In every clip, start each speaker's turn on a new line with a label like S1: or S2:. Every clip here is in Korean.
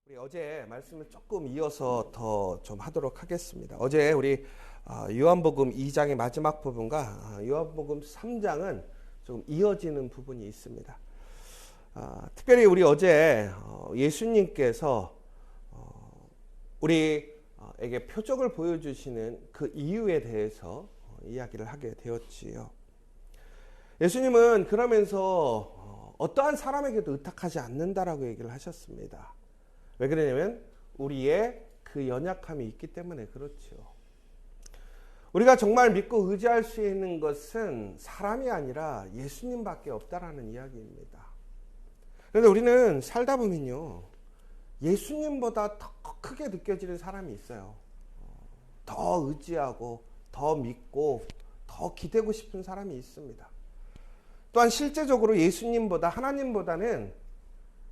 S1: 우리 어제 말씀을 조금 이어서 더 좀 하도록 하겠습니다. 어제 우리 요한복음 2장의 마지막 부분과 요한복음 3장은 좀 이어지는 부분이 있습니다. 특별히 우리 어제 예수님께서 우리에게 표적을 보여주시는 그 이유에 대해서 이야기를 하게 되었지요. 예수님은 그러면서 어떠한 사람에게도 의탁하지 않는다라고 얘기를 하셨습니다. 왜 그러냐면 우리의 그 연약함이 있기 때문에 그렇죠. 우리가 정말 믿고 의지할 수 있는 것은 사람이 아니라 예수님밖에 없다라는 이야기입니다. 그런데 우리는 살다 보면요, 예수님보다 더 크게 느껴지는 사람이 있어요. 더 의지하고 더 믿고 더 기대고 싶은 사람이 있습니다. 또한 실제적으로 예수님보다, 하나님보다는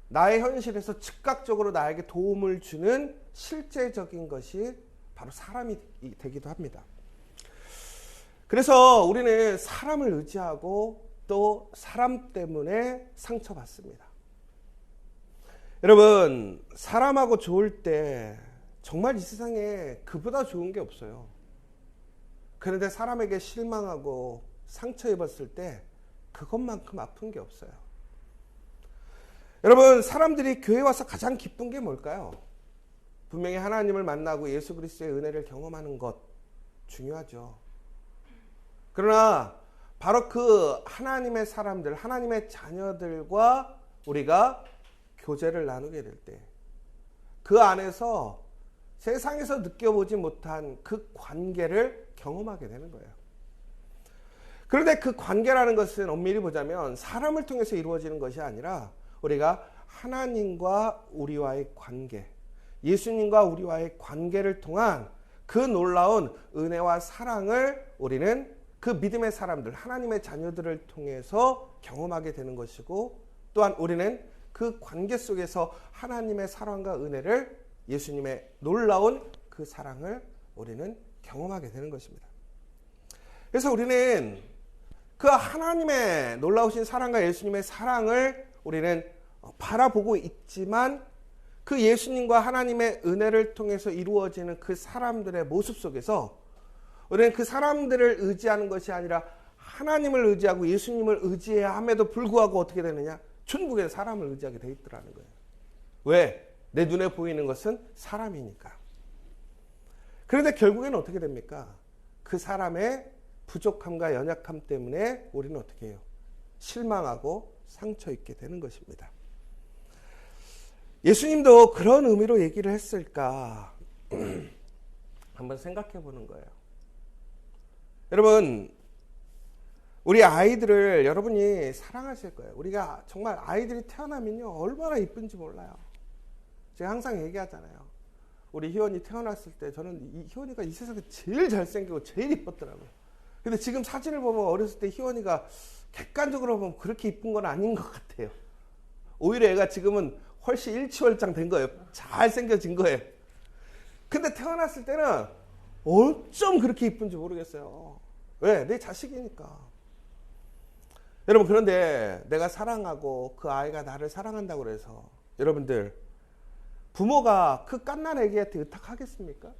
S1: 나의 현실에서 즉각적으로 나에게 도움을 주는 실제적인 것이 바로 사람이 되기도 합니다. 그래서 우리는 사람을 의지하고 또 사람 때문에 상처받습니다. 여러분, 사람하고 좋을 때 정말 이 세상에 그보다 좋은 게 없어요. 그런데 사람에게 실망하고 상처 입었을 때 그것만큼 아픈 게 없어요. 여러분, 사람들이 교회 와서 가장 기쁜 게 뭘까요? 분명히 하나님을 만나고 예수 그리스도의 은혜를 경험하는 것 중요하죠. 그러나 바로 그 하나님의 사람들, 하나님의 자녀들과 우리가 교제를 나누게 될 때 그 안에서 세상에서 느껴보지 못한 그 관계를 경험하게 되는 거예요. 그런데 그 관계라는 것은 엄밀히 보자면 사람을 통해서 이루어지는 것이 아니라 우리가 하나님과 우리와의 관계, 예수님과 우리와의 관계를 통한 그 놀라운 은혜와 사랑을 우리는 그 믿음의 사람들, 하나님의 자녀들을 통해서 경험하게 되는 것이고, 또한 우리는 그 관계 속에서 하나님의 사랑과 은혜를, 예수님의 놀라운 그 사랑을 우리는 경험하게 되는 것입니다. 그래서 우리는 그 하나님의 놀라우신 사랑과 예수님의 사랑을 우리는 바라보고 있지만 그 예수님과 하나님의 은혜를 통해서 이루어지는 그 사람들의 모습 속에서 우리는 그 사람들을 의지하는 것이 아니라 하나님을 의지하고 예수님을 의지해야 함에도 불구하고 어떻게 되느냐? 중국에 사람을 의지하게 돼 있더라는 거예요. 왜? 내 눈에 보이는 것은 사람이니까. 그런데 결국에는 어떻게 됩니까? 그 사람의 부족함과 연약함 때문에 우리는 어떻게 해요? 실망하고 상처 입게 되는 것입니다. 예수님도 그런 의미로 얘기를 했을까? 한번 생각해 보는 거예요. 여러분, 우리 아이들을 여러분이 사랑하실 거예요. 우리가 정말 아이들이 태어나면요, 얼마나 이쁜지 몰라요. 제가 항상 얘기하잖아요. 우리 희원이 태어났을 때 저는 이 희원이가 이 세상에 제일 잘생기고 제일 이뻤더라고요. 근데 지금 사진을 보면 어렸을 때 희원이가 객관적으로 보면 그렇게 이쁜 건 아닌 것 같아요. 오히려 애가 지금은 훨씬 일치월장 된 거예요. 잘생겨진 거예요. 근데 태어났을 때는 어쩜 그렇게 이쁜지 모르겠어요. 왜? 내 자식이니까. 여러분, 그런데 내가 사랑하고 그 아이가 나를 사랑한다고 그래서 여러분들, 부모가 그 갓난 애기한테 의탁하겠습니까?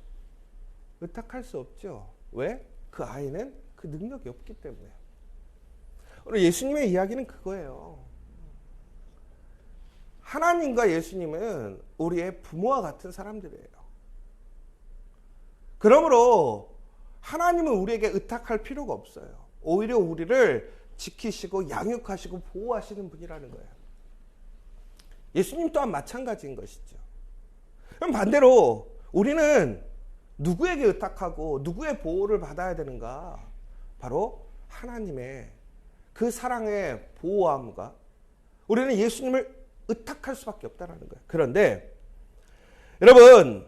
S1: 의탁할 수 없죠. 왜? 그 아이는 그 능력이 없기 때문에. 오늘 예수님의 이야기는 그거예요. 하나님과 예수님은 우리의 부모와 같은 사람들이에요. 그러므로 하나님은 우리에게 의탁할 필요가 없어요. 오히려 우리를 지키시고 양육하시고 보호하시는 분이라는 거예요. 예수님 또한 마찬가지인 것이죠. 그럼 반대로 우리는 누구에게 의탁하고 누구의 보호를 받아야 되는가? 바로 하나님의 그 사랑의 보호함과 우리는 예수님을 의탁할 수밖에 없다는 거예요. 그런데 여러분,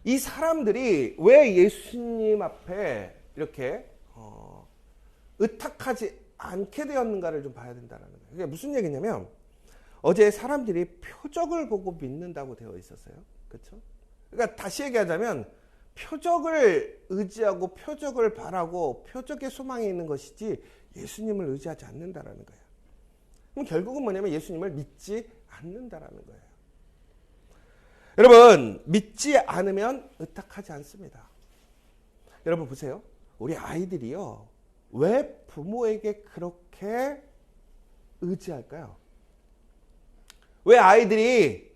S1: 이 사람들이 왜 예수님 앞에 이렇게 의탁하지 않게 되었는가를 좀 봐야 된다는 거예요. 그게 무슨 얘기냐면 어제 사람들이 표적을 보고 믿는다고 되어 있었어요. 그렇죠? 그러니까 다시 얘기하자면 표적을 의지하고 표적을 바라고 표적의 소망이 있는 것이지 예수님을 의지하지 않는다라는 거예요. 그럼 결국은 뭐냐면 예수님을 믿지 않는다라는 거예요. 여러분, 믿지 않으면 의탁하지 않습니다. 여러분 보세요. 우리 아이들이요, 왜 부모에게 그렇게 의지할까요? 왜 아이들이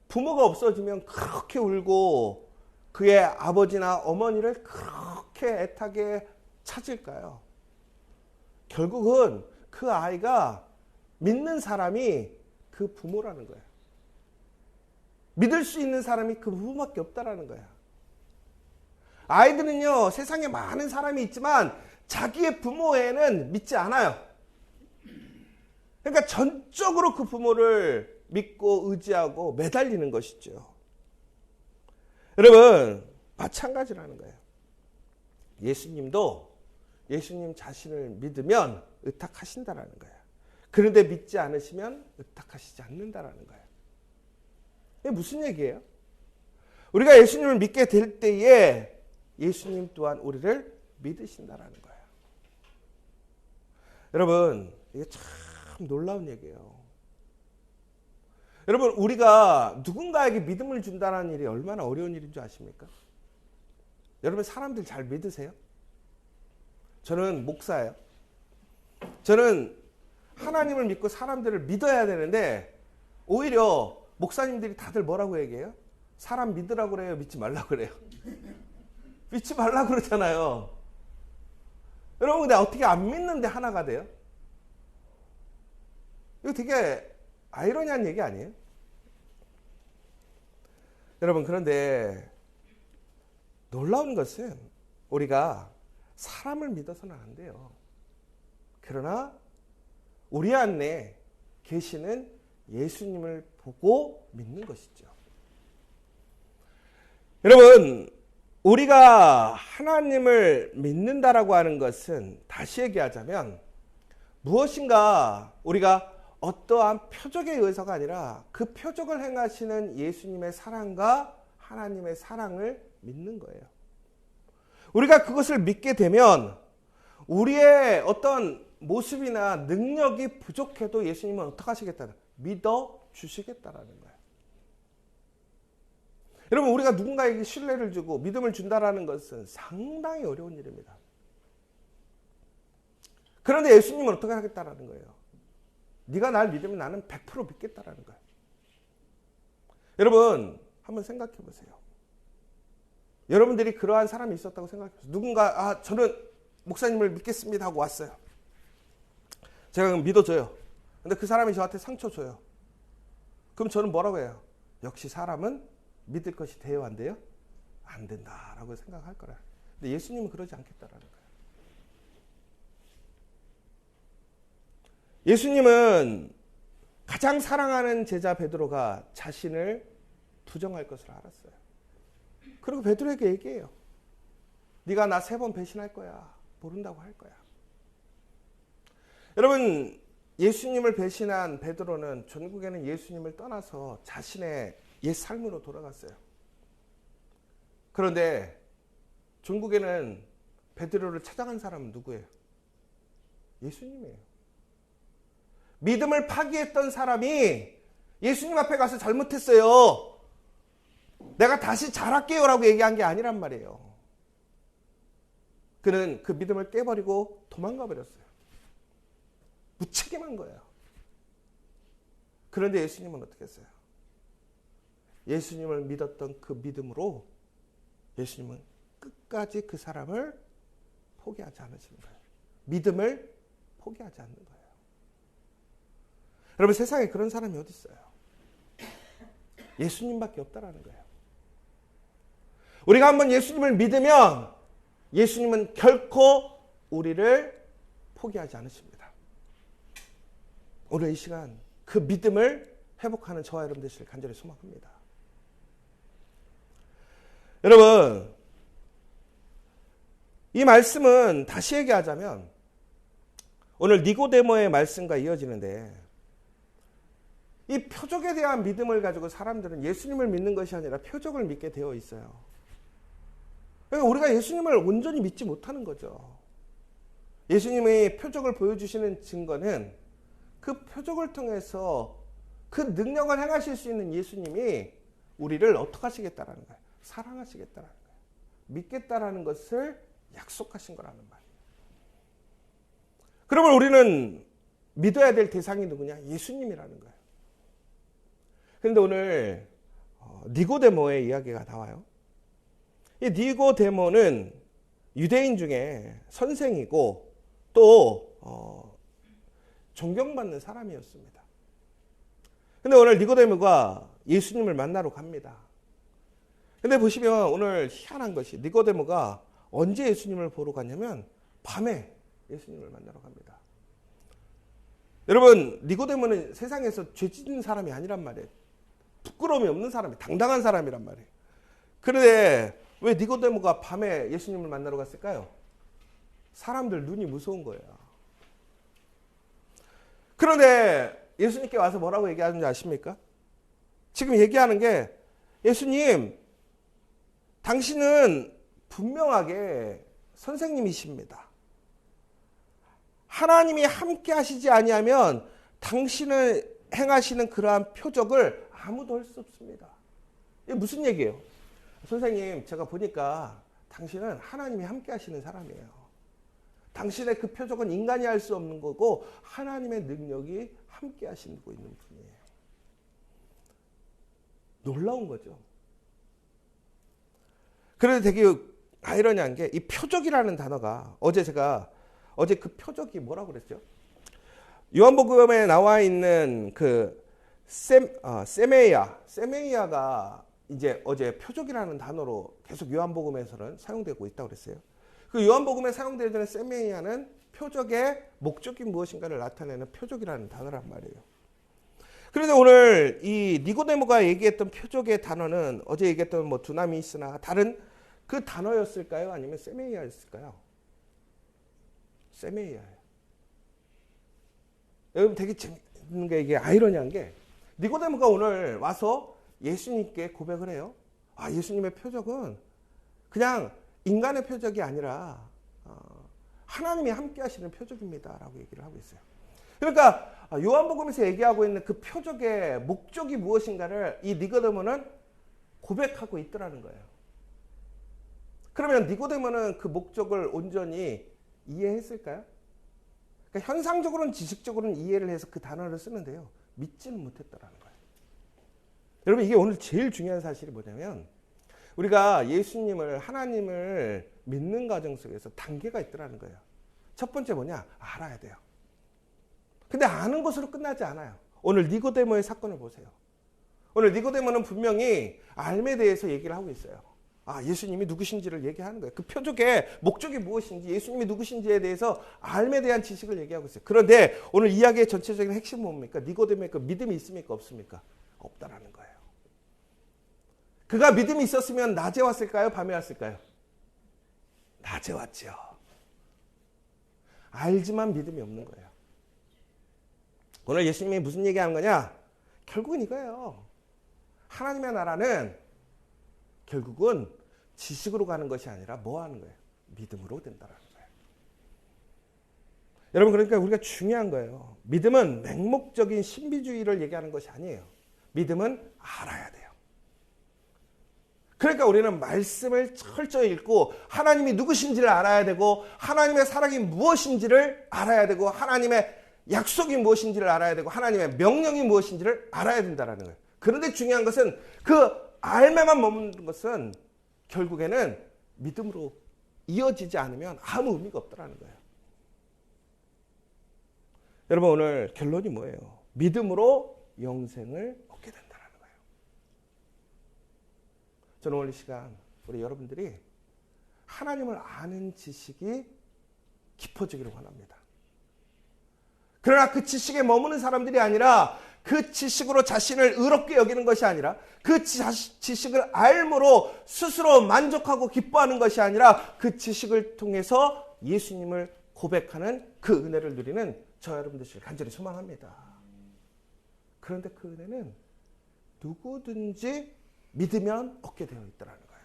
S1: 부모가 없어지면 그렇게 울고 그의 아버지나 어머니를 그렇게 애타게 찾을까요? 결국은 그 아이가 믿는 사람이 그 부모라는 거예요. 믿을 수 있는 사람이 그 부모밖에 없다라는 거야. 아이들은요, 세상에 많은 사람이 있지만 자기의 부모에는 믿지 않아요. 그러니까 전적으로 그 부모를 믿고 의지하고 매달리는 것이죠. 여러분, 마찬가지라는 거예요. 예수님도 예수님 자신을 믿으면 의탁하신다라는 거예요. 그런데 믿지 않으시면 의탁하시지 않는다라는 거예요. 이게 무슨 얘기예요? 우리가 예수님을 믿게 될 때에 예수님 또한 우리를 믿으신다라는 거예요. 여러분, 이게 참 놀라운 얘기예요. 여러분, 우리가 누군가에게 믿음을 준다는 일이 얼마나 어려운 일인 줄 아십니까? 여러분, 사람들 잘 믿으세요? 저는 목사예요. 저는 하나님을 믿고 사람들을 믿어야 되는데 오히려 목사님들이 다들 뭐라고 얘기해요? 사람 믿으라고 그래요? 믿지 말라고 그래요? 믿지 말라고 그러잖아요. 여러분, 근데 어떻게 안 믿는데 하나가 돼요? 이거 되게 아이러니한 얘기 아니에요? 여러분, 그런데 놀라운 것은 우리가 사람을 믿어서는 안 돼요. 그러나 우리 안에 계시는 예수님을 보고 믿는 것이죠. 여러분, 우리가 하나님을 믿는다라고 하는 것은 다시 얘기하자면 무엇인가 우리가 어떠한 표적에 의해서가 아니라 그 표적을 행하시는 예수님의 사랑과 하나님의 사랑을 믿는 거예요. 우리가 그것을 믿게 되면 우리의 어떤 모습이나 능력이 부족해도 예수님은 어떻게 하시겠다는, 믿어 주시겠다라는 거예요. 여러분, 우리가 누군가에게 신뢰를 주고 믿음을 준다라는 것은 상당히 어려운 일입니다. 그런데 예수님은 어떻게 하겠다라는 거예요? 네가 날 믿으면 나는 100% 믿겠다라는 거예요. 여러분, 한번 생각해 보세요. 여러분들이 그러한 사람이 있었다고 생각해 보세요. 누군가 저는 목사님을 믿겠습니다 하고 왔어요. 제가 믿어줘요. 근데 그 사람이 저한테 상처 줘요. 그럼 저는 뭐라고 해요? 역시 사람은 믿을 것이 돼요, 안 돼요? 안 된다라고 생각할 거라. 근데 예수님은 그러지 않겠다라는 거예요. 예수님은 가장 사랑하는 제자 베드로가 자신을 부정할 것을 알았어요. 그리고 베드로에게 얘기해요. 네가 나 3번 배신할 거야. 모른다고 할 거야. 여러분, 예수님을 배신한 베드로는 전국에는 예수님을 떠나서 자신의 옛 삶으로 돌아갔어요. 그런데 전국에는 베드로를 찾아간 사람은 누구예요? 예수님이에요. 믿음을 파기했던 사람이 예수님 앞에 가서 잘못했어요. 내가 다시 잘할게요 라고 얘기한 게 아니란 말이에요. 그는 그 믿음을 깨버리고 도망가 버렸어요. 무책임한 거예요. 그런데 예수님은 어떻게 했어요? 예수님을 믿었던 그 믿음으로 예수님은 끝까지 그 사람을 포기하지 않으시는 거예요. 믿음을 포기하지 않는 거예요. 여러분, 세상에 그런 사람이 어디 있어요? 예수님밖에 없다라는 거예요. 우리가 한번 예수님을 믿으면 예수님은 결코 우리를 포기하지 않으십니다. 오늘 이 시간 그 믿음을 회복하는 저와 여러분 되시길 간절히 소망합니다. 여러분, 이 말씀은 다시 얘기하자면 오늘 니고데모의 말씀과 이어지는데, 이 표적에 대한 믿음을 가지고 사람들은 예수님을 믿는 것이 아니라 표적을 믿게 되어 있어요. 그러니까 우리가 예수님을 온전히 믿지 못하는 거죠. 예수님의 표적을 보여주시는 증거는 그 표적을 통해서 그 능력을 행하실 수 있는 예수님이 우리를 어떻게 하시겠다라는 거예요? 사랑하시겠다라는 거예요. 믿겠다라는 것을 약속하신 거라는 말이에요. 그러면 우리는 믿어야 될 대상이 누구냐? 예수님이라는 거예요. 그런데 오늘 니고데모의 이야기가 나와요. 이 니고데모는 유대인 중에 선생이고 또 존경받는 사람이었습니다. 근데 오늘 니고데모가 예수님을 만나러 갑니다. 근데 보시면 오늘 희한한 것이 니고데모가 언제 예수님을 보러 갔냐면 밤에 예수님을 만나러 갑니다. 여러분, 니고데모는 세상에서 죄 짓는 사람이 아니란 말이에요. 부끄러움이 없는 사람이, 당당한 사람이란 말이에요. 그런데 왜 니고데모가 밤에 예수님을 만나러 갔을까요? 사람들 눈이 무서운 거예요. 그런데 예수님께 와서 뭐라고 얘기하는지 아십니까? 지금 얘기하는 게 예수님, 당신은 분명하게 선생님이십니다. 하나님이 함께 하시지 아니하면 당신을 행하시는 그러한 표적을 아무도 할 수 없습니다. 이게 무슨 얘기예요? 선생님, 제가 보니까 당신은 하나님이 함께 하시는 사람이에요. 당신의 그 표적은 인간이 할 수 없는 거고 하나님의 능력이 함께 하시고 있는 분이에요. 놀라운 거죠. 그래도 되게 아이러니한 게 이 표적이라는 단어가 어제 그 표적이 뭐라고 그랬죠? 요한복음에 나와 있는 그 세메이아가 이제 어제 표적이라는 단어로 계속 요한복음에서는 사용되고 있다고 그랬어요. 그 요한복음에 사용되는 세메이아는 표적의 목적이 무엇인가를 나타내는 표적이라는 단어란 말이에요. 그런데 오늘 이 니고데모가 얘기했던 표적의 단어는 어제 얘기했던 뭐 두나미스나 다른 그 단어였을까요? 아니면 세메이아였을까요? 세메이아예요. 여러분 되게 재밌는 게 이게 아이러니한 게 니고데모가 오늘 와서 예수님께 고백을 해요. 아, 예수님의 표적은 그냥 인간의 표적이 아니라 하나님이 함께 하시는 표적입니다. 라고 얘기를 하고 있어요. 그러니까 요한복음에서 얘기하고 있는 그 표적의 목적이 무엇인가를 이 니고데모는 고백하고 있더라는 거예요. 그러면 니고데모는 그 목적을 온전히 이해했을까요? 그러니까 현상적으로는 지식적으로는 이해를 해서 그 단어를 쓰는데요. 믿지는 못했더라는 거예요. 여러분 이게 오늘 제일 중요한 사실이 뭐냐면 우리가 예수님을 하나님을 믿는 과정 속에서 단계가 있더라는 거예요. 첫 번째 뭐냐? 알아야 돼요. 근데 아는 것으로 끝나지 않아요. 오늘 니고데모의 사건을 보세요. 오늘 니고데모는 분명히 알에 대해서 얘기를 하고 있어요. 아, 예수님이 누구신지를 얘기하는 거예요. 그 표적의 목적이 무엇인지, 예수님이 누구신지에 대해서 알에 대한 지식을 얘기하고 있어요. 그런데 오늘 이야기의 전체적인 핵심은 뭡니까? 니고데모의 그 믿음이 있습니까? 없습니까? 없다라는 거예요. 그가 믿음이 있었으면 낮에 왔을까요? 밤에 왔을까요? 낮에 왔죠. 알지만 믿음이 없는 거예요. 오늘 예수님이 무슨 얘기하는 거냐? 결국은 이거예요. 하나님의 나라는 결국은 지식으로 가는 것이 아니라 뭐 하는 거예요? 믿음으로 된다는 거예요. 여러분 그러니까 우리가 중요한 거예요. 믿음은 맹목적인 신비주의를 얘기하는 것이 아니에요. 믿음은 알아야 돼요. 그러니까 우리는 말씀을 철저히 읽고 하나님이 누구신지를 알아야 되고 하나님의 사랑이 무엇인지를 알아야 되고 하나님의 약속이 무엇인지를 알아야 되고 하나님의 명령이 무엇인지를 알아야 된다는 거예요. 그런데 중요한 것은 그 알매만 머무는 것은 결국에는 믿음으로 이어지지 않으면 아무 의미가 없다는 거예요. 여러분 오늘 결론이 뭐예요? 믿음으로 영생을 얻게 된다는 거예요. 저는 오늘 이 시간 우리 여러분들이 하나님을 아는 지식이 깊어지기를 원합니다. 그러나 그 지식에 머무는 사람들이 아니라 그 지식으로 자신을 의롭게 여기는 것이 아니라 그 지식을 알므로 스스로 만족하고 기뻐하는 것이 아니라 그 지식을 통해서 예수님을 고백하는 그 은혜를 누리는 저 여러분들 간절히 소망합니다. 그런데 그 은혜는 누구든지 믿으면 얻게 되어 있다는 거예요.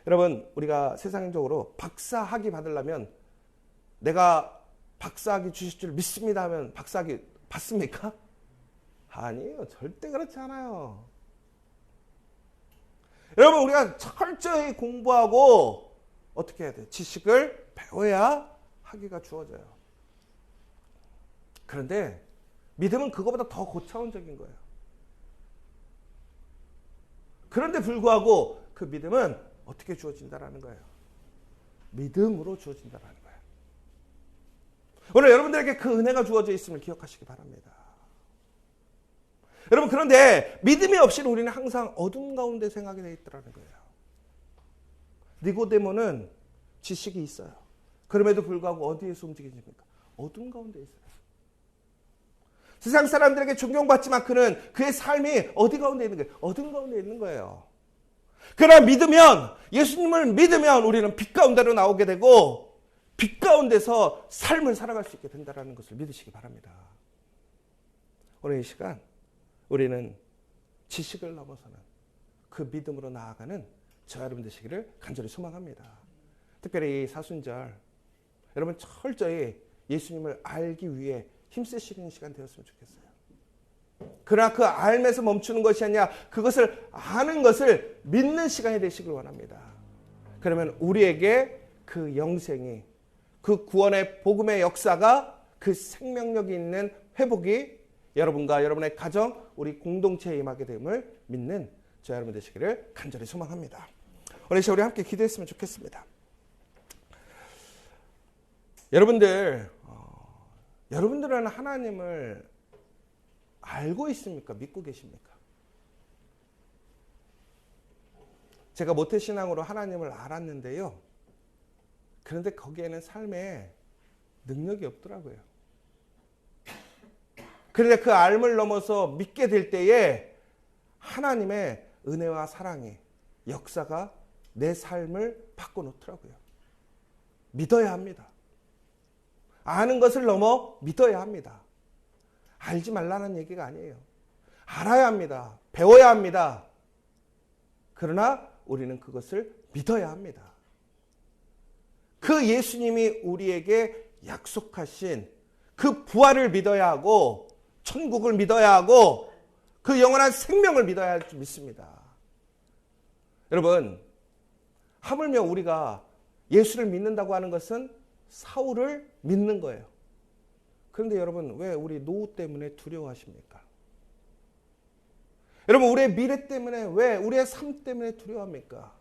S1: 여러분 우리가 세상적으로 박사학위 받으려면 내가 박사학위 주실 줄 믿습니다 하면 박사학위 받습니까? 아니에요. 절대 그렇지 않아요. 여러분, 우리가 철저히 공부하고 어떻게 해야 돼? 지식을 배워야 학위가 주어져요. 그런데 믿음은 그거보다 더 고차원적인 거예요. 그런데 불구하고 그 믿음은 어떻게 주어진다라는 거예요? 믿음으로 주어진다라는 거예요. 오늘 여러분들에게 그 은혜가 주어져 있음을 기억하시기 바랍니다. 여러분, 그런데 믿음이 없이는 우리는 항상 어둠 가운데 생각이 되어 있더라는 거예요. 니고데모는 지식이 있어요. 그럼에도 불구하고 어디에서 움직이십니까? 어둠 가운데 있어요. 세상 사람들에게 존경받지만 그의 삶이 어디 가운데 있는 거예요? 어둠 가운데 있는 거예요. 그러나 믿으면, 예수님을 믿으면 우리는 빛 가운데로 나오게 되고 빛 가운데서 삶을 살아갈 수 있게 된다는 것을 믿으시기 바랍니다. 오늘 이 시간 우리는 지식을 넘어서는 그 믿음으로 나아가는 저와 여러분 되시기를 간절히 소망합니다. 특별히 이 사순절 여러분 철저히 예수님을 알기 위해 힘쓰시는 시간 되었으면 좋겠어요. 그러나 그 알면서 멈추는 것이 아니라 그것을 아는 것을 믿는 시간이 되시길 원합니다. 그러면 우리에게 그 영생이, 그 구원의 복음의 역사가, 그 생명력이 있는 회복이 여러분과 여러분의 가정, 우리 공동체에 임하게 됨을 믿는 저와 여러분 되시기를 간절히 소망합니다. 오늘 시간 우리 함께 기도했으면 좋겠습니다. 여러분들은 하나님을 알고 있습니까? 믿고 계십니까? 제가 모태신앙으로 하나님을 알았는데요. 그런데 거기에는 삶에 능력이 없더라고요. 그런데 그 알을 넘어서 믿게 될 때에 하나님의 은혜와 사랑이, 역사가 내 삶을 바꿔놓더라고요. 믿어야 합니다. 아는 것을 넘어 믿어야 합니다. 알지 말라는 얘기가 아니에요. 알아야 합니다. 배워야 합니다. 그러나 우리는 그것을 믿어야 합니다. 그 예수님이 우리에게 약속하신 그 부활을 믿어야 하고, 천국을 믿어야 하고, 그 영원한 생명을 믿어야 할 줄 믿습니다. 여러분, 하물며 우리가 예수를 믿는다고 하는 것은 사울을 믿는 거예요. 그런데 여러분, 왜 우리 노후 때문에 두려워하십니까? 여러분, 우리의 미래 때문에, 왜 우리의 삶 때문에 두려워합니까?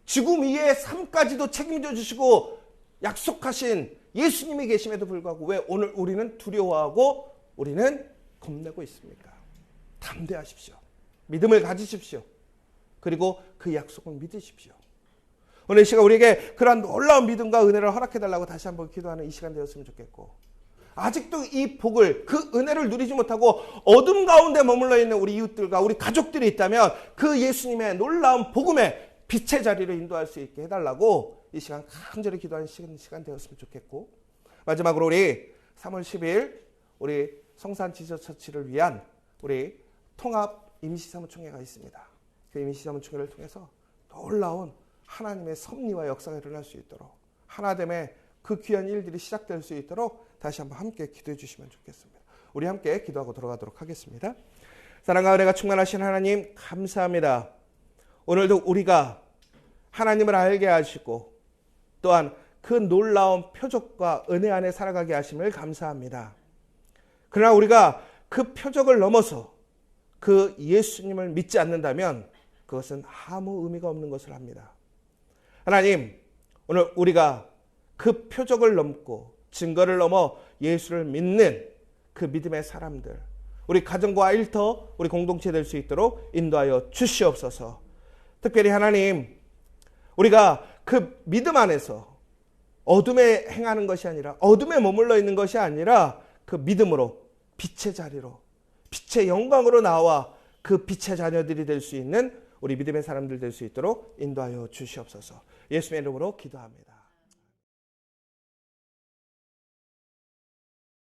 S1: 죽음 이후의 삶까지도 책임져 주시고 약속하신 예수님이 계심에도 불구하고 왜 오늘 우리는 두려워하고 우리는 겁내고 있습니까? 담대하십시오. 믿음을 가지십시오. 그리고 그 약속을 믿으십시오. 오늘 이 시간 우리에게 그러한 놀라운 믿음과 은혜를 허락해달라고 다시 한번 기도하는 이 시간 되었으면 좋겠고, 아직도 이 복을, 그 은혜를 누리지 못하고 어둠 가운데 머물러 있는 우리 이웃들과 우리 가족들이 있다면 그 예수님의 놀라운 복음의 빛의 자리를 인도할 수 있게 해달라고 이 시간 간절히 기도하는 시간 되었으면 좋겠고, 마지막으로 우리 3월 10일 우리 성산 지저처치를 위한 우리 통합 임시사무총회가 있습니다. 그 임시사무총회를 통해서 놀라운 하나님의 섭리와 역사가 일어날 수 있도록, 하나됨의 그 귀한 일들이 시작될 수 있도록 다시 한번 함께 기도해 주시면 좋겠습니다. 우리 함께 기도하고 돌아가도록 하겠습니다. 사랑과 은혜가 충만하신 하나님, 감사합니다. 오늘도 우리가 하나님을 알게 하시고 또한 그 놀라운 표적과 은혜 안에 살아가게 하심을 감사합니다. 그러나 우리가 그 표적을 넘어서 그 예수님을 믿지 않는다면 그것은 아무 의미가 없는 것을 합니다. 하나님, 오늘 우리가 그 표적을 넘고 증거를 넘어 예수를 믿는 그 믿음의 사람들, 우리 가정과 일터, 우리 공동체 될 수 있도록 인도하여 주시옵소서. 특별히 하나님, 우리가 그 믿음 안에서 어둠에 행하는 것이 아니라, 어둠에 머물러 있는 것이 아니라 그 믿음으로 빛의 자리로, 빛의 영광으로 나와 그 빛의 자녀들이 될 수 있는 우리 믿음의 사람들 될 수 있도록 인도하여 주시옵소서. 예수님의 이름으로 기도합니다.